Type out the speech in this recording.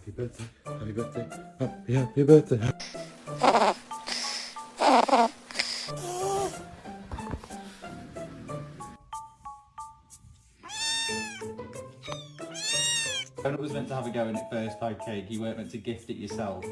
Happy birthday, happy birthday, happy birthday. Donut was meant to have a go in it first, cake. You weren't meant to gift it yourself.